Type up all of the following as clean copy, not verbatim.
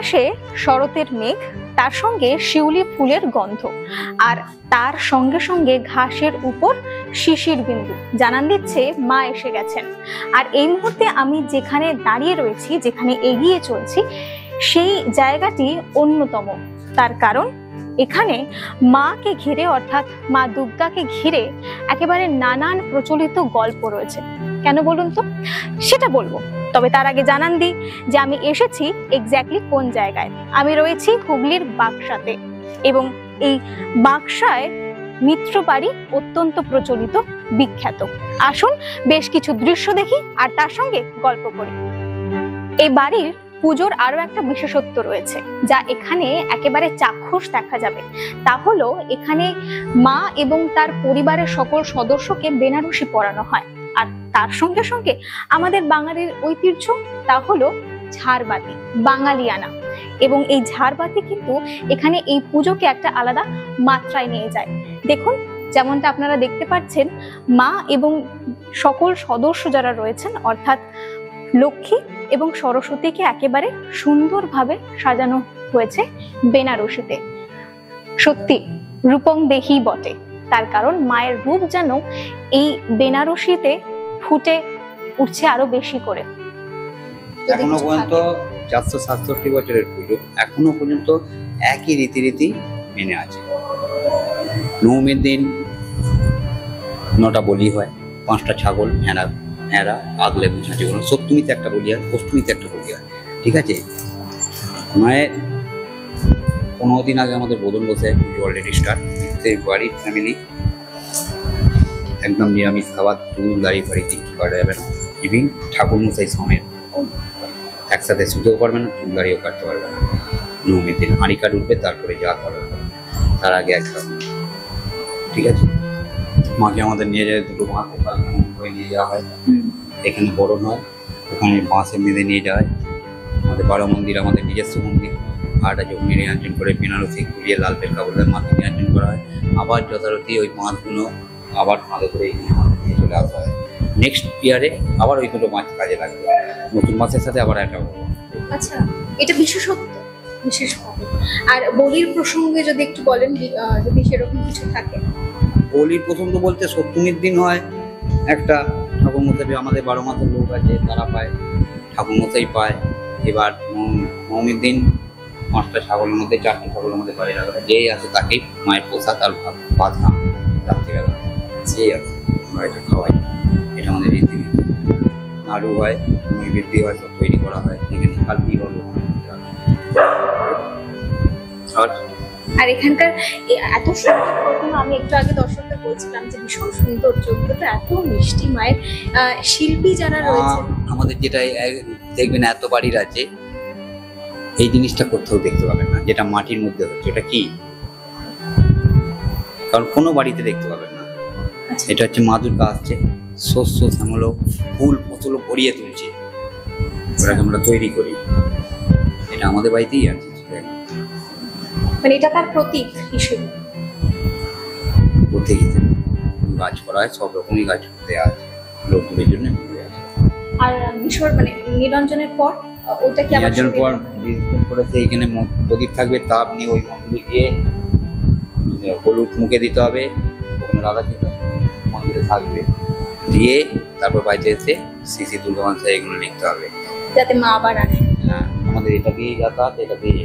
আকাশে শরতের মেঘ, তার সঙ্গে শিউলি ফুলের গন্ধ, আর তার সঙ্গে সঙ্গে ঘাসের উপর শিশির বিন্দু জানান দিচ্ছে মা এসে গেছেন। আর এই মুহূর্তে আমি যেখানে দাঁড়িয়ে রয়েছি, যেখানে এগিয়ে চলছি, সেই জায়গাটি অন্যতম। তার কারণ এখানে মাকে ঘিরে, অর্থাৎ মা দুর্গাকে ঘিরে একেবারে নানান প্রচলিত গল্প রয়েছে। কেন বলুন তো, সেটা বলবো। তবে তার আগে জানান দিই যে আমি এসেছি এক্স্যাক্টলি কোন জায়গায়। আমি রয়েছি হুগলির বাকসাতে, এবং এই বাকসায় মিত্র বাড়ি অত্যন্ত প্রচলিত, বিখ্যাত। আসুন বেশ কিছু দৃশ্য দেখি আর তার সঙ্গে গল্প করি। এই বাড়ির পুজোর আরো একটা বিশেষত্ব রয়েছে, যা এখানে একেবারে চাক্ষুষ দেখা যাবে। তা হলো এখানে মা এবং তার পরিবারের সকল সদস্যকে বেনারসি পরানো হয়। আর তার সঙ্গে সঙ্গে আমাদের বাঙালির ঐতিহ্য, তা হলো ঝাড়বাতি, বাঙালিয়ানা। এবং এই ঝাড়বাতি কিন্তু এখানে এই পুজোকে একটা আলাদা মাত্রায় নিয়ে যায়। দেখুন, যেমনটা আপনারা দেখতে পাচ্ছেন, মা এবং সকল সদস্য যারা রয়েছেন, অর্থাৎ লক্ষ্মী এবং সরস্বতীকে একেবারে সুন্দরভাবে সাজানো হয়েছে বেনারসিতে। সত্যি রূপং দেহি বটে, তার কারণ মায়ের রূপ যেন এই বেনারসিতে ফুটে উঠছে আরো বেশি করে। এখনো পর্যন্ত 467 বছরের পুজো এখনো পর্যন্ত একই রীতি মেনে আছে। নবমীর দিন 9টা বলি হয়, 5টা ছাগল, ভেড়া আগলে বুঝাতে বলো। সপ্তমীতে একটা বলি হয়, অষ্টমীতে একটা বলি হয়, ঠিক আছে। মায়ের 15 দিন আগে আমাদের বোধন বসে অলরেডি স্টার্ট। বাড়ির ফ্যামিলি একদম নিরামিষ খাবার, চুল দাড়ি ফাড়ি কিছু কাটা যাবে না। ইভিন ঠাকুর মশাই সমেত একসাথে শুতেও পারবে না, চুল দাড়িও কাটতে পারবে না। নবমীর দিন হাঁড়ি কাঠ উঠবে, তারপরে যা করার তার আগে একদম, ঠিক আছে। মাকে আমাদের নিয়ে যায়, দুটো মা হয়ে নিয়ে যাওয়া হয়। এখানে বড় নয়, ওখানে বাঁশে বেঁধে নিয়ে যাওয়া হয়। আমাদের 12 মন্দির আমাদের নিজস্ব মন্দির। আটা যখন নিরঞ্জন করে বেনারসি ঘুরিয়ে লাল পেট কাপড় মাকে নিরঞ্জন করা হয়। আবার যথারীতি ওই মাছগুলো আবার কাঁধে করে নিয়ে চলে আসা হয়। নেক্সট ইয়ারে আবার ওই দুটো মাছ কাজে লাগবে, নতুন মাছের সাথে আবার একটা। আচ্ছা, এটা বিশেষত্ব, বিশেষভাবে। আর বলির প্রসঙ্গে যদি একটু বলেন, যদি সেরকম কিছু থাকে। বলির প্রসঙ্গ বলতে সপ্তমীর দিন হয় একটা ঠাকুর মশাই, আমাদের 12 মাসের লোক আছে তারা পায়, ঠাকুর মশাই পায়। এবার নবমীর দিন 5টা ছাগলের মধ্যে 4টি ছাগলের মধ্যে বাড়ি রাখা, যেই আছে তাকেই মায়ের প্রসাদ আর ভাত খান রাত্রিবেলা, যেই আছে আমরা এটা খাওয়াই। এটা আমাদের রীতিনীতি। নাড়ু হয়, নৈবেদ্য হয়, সব তৈরি করা হয়। এখানে কালকি হলো। আর এখানকার এত সুন্দর প্রতিমা, আমি একটু আগে দর্শকদের বলছিলাম যে ভীষণ সুন্দর, চোখটা এত মিষ্টি। মায়ের শিল্পী যারা রয়েছে, আমাদের যেটা দেখবেন এত বাড়ির আছে, এই জিনিসটা কোথাও দেখতে পাবেন না, যেটা মাটির মধ্যে হচ্ছে। ওটা কি, কারণ কোনো বাড়িতে দেখতে পাবেন না। এটা হচ্ছে মা দুর্গা আসছে, শস্য শ্যামল ফুল ফসল ভরিয়ে তুলছে, ওটাকে আমরা তৈরি করি। এটা আমাদের বাড়িতেই আছে, মানে এটা তার প্রতীক হিসেবে। প্রতীক গাছ করা হয়, সব রকমই গাছ দেওয়া আছে লোকগুলির জন্য। আর বিসর্জন মানে নিরঞ্জনের পর ওটা কি আবার নিরঞ্জনের পর বিসর্জন করেছে, এখানে প্রদীপ থাকবে, তাপ নিয়ে ওই মন্দিরে গিয়ে হলুদ মুখে দিতে হবে। ওখানে রাধাকৃষ্ণ মন্দিরে থাকবে, দিয়ে তারপর বাড়িতে এসে শ্রী দুর্গা মনসা এগুলো লিখতে হবে, যাতে মা আবার আসে। হ্যাঁ, আমাদের এটা দিয়ে যাতায়াত, এটা দিয়ে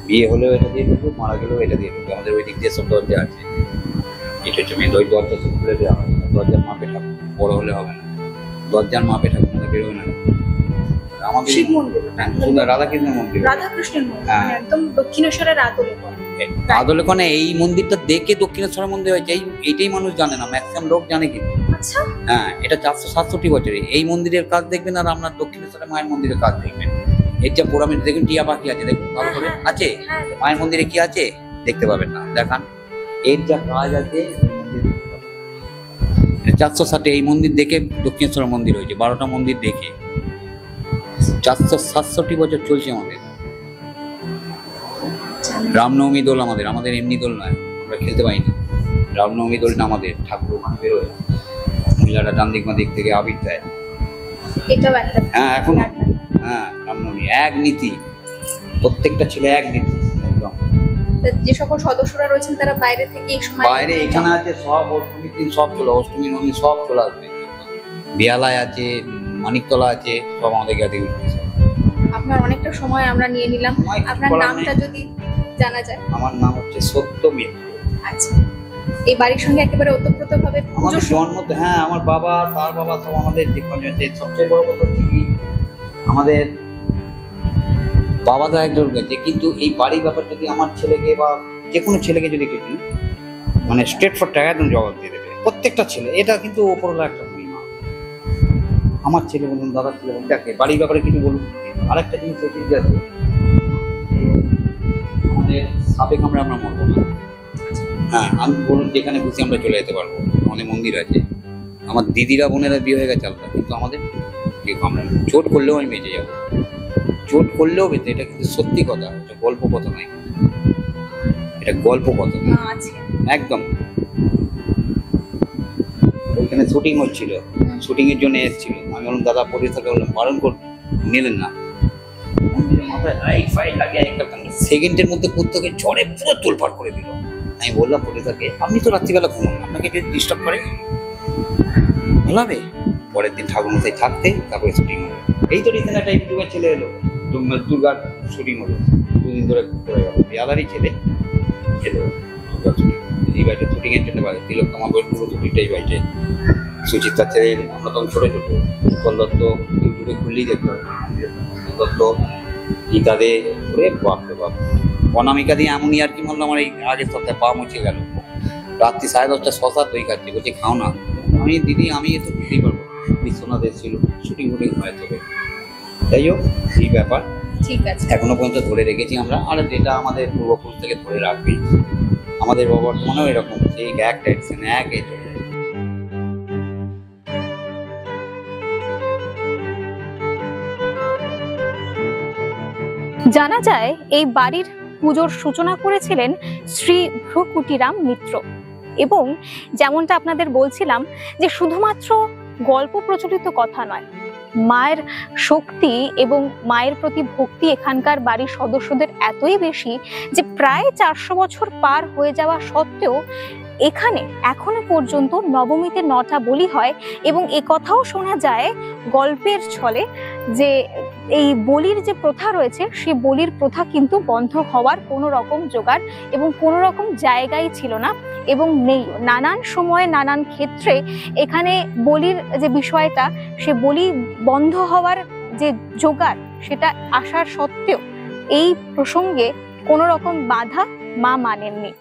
বিয়ে হলেও এটা দিয়ে ঢুকবে, মারা গেলেও এটা দিয়ে ঢুকবে। আমাদের ওই দিক দিয়ে সব দরজা আছে। এটা হচ্ছে মেন, ওই দরজা সব খুলে দেওয়া হয়। দরজার মাপে ঠাকুর বড় হলে হবে না, দরজার মাপে ঠাকুর আমাদের বেরোবে না। আমাদের শিব মন্দির, রাধাকৃষ্ণের মন্দির, রাধাকৃষ্ণের মন্দির, একদম দক্ষিণেশ্বরের আদলে কোনে এই মন্দিরটা দেখে দক্ষিণেশ্বরের মন্দির হয়েছে, এইটাই মানুষ জানে না, ম্যাক্সিমাম লোক জানে কিন্তু। আচ্ছা, হ্যাঁ, এটা 467 বছরে এই মন্দিরের কাজ দেখবেন, আর আপনার দক্ষিণেশ্বরের মায়ের মন্দিরের কাজ দেখবেন। এর যা পোড়ামের দেখুন, টিয়া পাখি আছে, দেখুন ভালো করে আছে। মায়ের মন্দিরে কি আছে দেখতে পাবেন না, দেখান। এর যা কাজ আছে 460, এই মন্দির দেখে দক্ষিণেশ্বর মন্দির হয়েছে। 12টা মন্দির দেখে 467 বছর চলছে আমাদের। রামনবমী দোল আমাদের এমনি দোল নয়, আমরা খেলতে পারি না। রামনবমী দোলটা আমাদের, ঠাকুর ওখানে বেরোয়, মহিলারা ডান দিক বাঁ দিক থেকে আবির দেয়। এটাও একটা, হ্যাঁ এখন, হ্যাঁ রামনবমী এক নীতি, প্রত্যেকটা ছেলে একদিন একদম। যে সকল সদস্যরা রয়েছেন তারা বাইরে থেকে এই সময় বাইরে এখানে আছে সব অষ্টমীর দিন সব চলে, অষ্টমী নবমী সব চলে আসবে। বিয়ালায় আছে, মানিকতলা আছে, সব আমাদের গাড়ি উঠতেছে। আপনার অনেকটা সময় আমরা নিয়ে নিলাম, সময় আপনার করার নামটা নেই। যদি জানা যায়। আমার নাম হচ্ছে সত্য মিত্র। আচ্ছা, এই বাড়ির সঙ্গে একেবারে ওতপ্রোত ভাবে আমাদের জন্ম তো, হ্যাঁ আমার বাবা তার বাবা সব আমাদের যে সবচেয়ে বড় কথা হচ্ছে কি আমাদের বাবা দা একজন গেছে, কিন্তু এই বাড়ির ব্যাপার যদি আমার ছেলেকে বা যে কোনো ছেলেকে যদি কিছু মানে স্ট্রেট ফর টাকা একদম জবাব দিয়ে দেবে প্রত্যেকটা ছেলে। এটা কিন্তু ওপরওয়ালা একটা মহিমা। আমার ছেলে বলুন, দাদার ছেলে বলুন, দেখে বাড়ির ব্যাপারে কিছু বলুন। আরেকটা জিনিস হচ্ছে যে আছে আমাদের সাবেক আমরা মরবো না। হ্যাঁ, আমি বলুন যেখানে খুশি আমরা চলে যেতে পারবো, আমাদের মন্দির আছে। আমার দিদিরা বোনেরা বিয়ে হয়ে গেছে আলাদা, কিন্তু আমাদের কেউ আমরা চোট করলেও আমি বেঁচে যাবো, চোট করলেও বেঁচে। এটা কিন্তু সত্যি কথা, এটা গল্প কথা নয়, এটা গল্প কথা আছে। একদম। ওইখানে শুটিং হচ্ছিল, শুটিং এর জন্য এসেছিল। আমি বললাম দাদা পরিস্থিতি বললাম বারণ কর, নিলেন না। মাথায় লাইট ফাইট লাগিয়ে সেকেন্ডের মধ্যে প্রত্যেকে ঝড়ে পুরো তোলপাড় করে দিল। আমি বললাম পরিতাকে, আপনি তো রাত্রিবেলা ঘুমান, আপনাকে যদি ডিস্টার্ব করে ভালোবে। পরের দিন ঠাকুরমশাই থাকতে তারপরে শুটিং হলো। এই তো রিসেন্ট একটা ইউটিউবের ছেলে এলো, দুর্গার শুটিং হলো, 2 দিন ধরে করে গেল। বিয়ালারই ছেলে এলো দুর্গার শুটিং। এই বাড়িতে শুটিং এর জন্য বাড়ি তিলক আমার বই পুরো দুটিটাই বাড়িতে। সুচিত্রা ছেলে আমরা তখন ছোটো ছোটো, উৎপল দত্ত ইউটিউবে খুললেই দেখতে হবে। দত্ত গীতাদে করে বাপরে বাপ। অনামিকা দিয়ে এমনই আর কি বললাম, আমার এই আগের সপ্তাহে পা মুছে গেল। রাত্রি 10:30 শশা দই খাচ্ছি, বলছি খাও না। আমি দিদি আমি এত বুঝতেই পারবো, বিশ্বনাথ এসেছিল, শুটিং হয় তবে। যাই হোক এই ব্যাপার ঠিক আছে, এখনো পর্যন্ত ধরে রেখেছি আমরা। আর যেটা আমাদের পূর্বপুরুষ থেকে ধরে রাখবেই, আমাদের বর্তমানেও এরকম সেই এক ট্যাক্সন এক এই চলে। জানা যায় এই বাড়ির পুজোর সূচনা করেছিলেন শ্রী ভ্রুকুটিরাম মিত্র। এবং যেমনটা আপনাদের বলছিলাম যে শুধুমাত্র গল্প প্রচলিত কথা নয়, মায়ের শক্তি এবং মায়ের প্রতি ভক্তি এখানকার বাড়ির সদস্যদের এতই বেশি যে প্রায় 400 বছর পার হয়ে যাওয়া সত্ত্বেও এখানে এখনো পর্যন্ত নবমীতে 9টা বলি হয়। এবং এ কথাও শোনা যায় গল্পের ছলে যে এই বলির যে প্রথা রয়েছে, সেই বলির প্রথা কিন্তু বন্ধ হওয়ার কোনো রকম জোগাড় এবং কোনো রকম জায়গাই ছিল না এবং নেই। নানান সময়ে নানান ক্ষেত্রে এখানে বলির যে বিষয়টা, সে বলি বন্ধ হওয়ার যে জোগাড় সেটা আসার সত্ত্বেও এই প্রসঙ্গে কোনো রকম বাধা মা মানেননি।